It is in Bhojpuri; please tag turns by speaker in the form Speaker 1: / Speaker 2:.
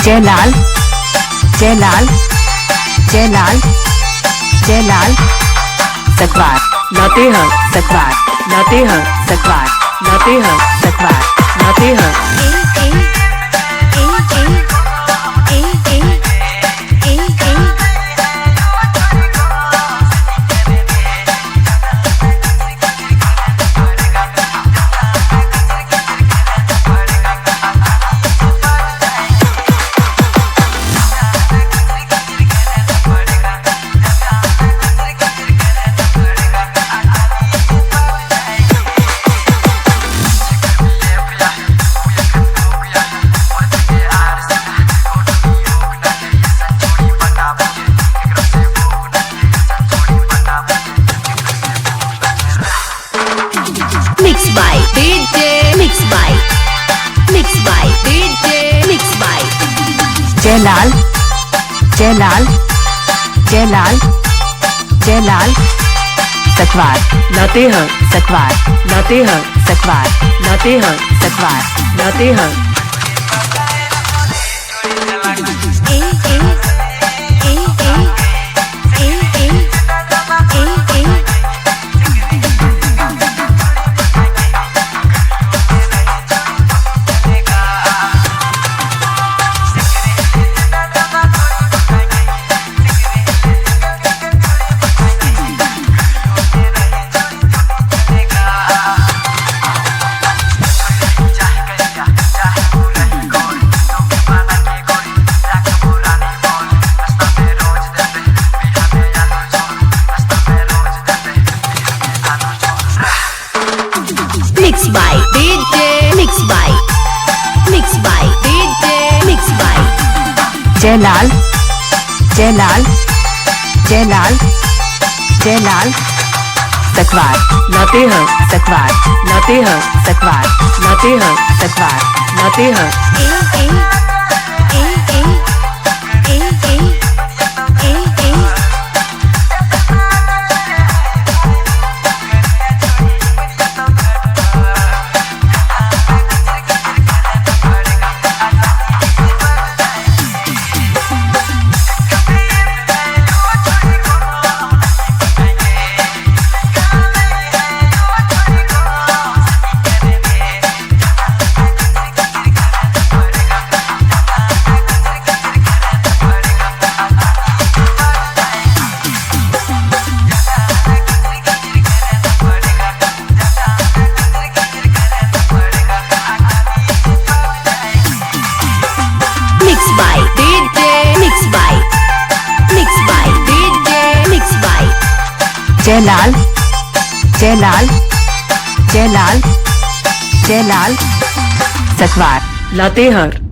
Speaker 1: जयलाल जयलाल जयलाल जयलाल सकवार लाते हैं सकवार लाते हैं सकवार लाते हैं सकवार लाते हैं जयलाल जयलाल जयलाल जयलाल सकवार लाते हैं सकवार लाते हैं सकवार लाते हैं सकवार लाते हैं जयलाल जयलाल जयलाल जयलाल सकवार लाते हैं सकवार लाते हैं सकवार लाते हैं सकवार लाते हैं जयलाल जयलाल जयलाल जयलाल सकवार लाते हैं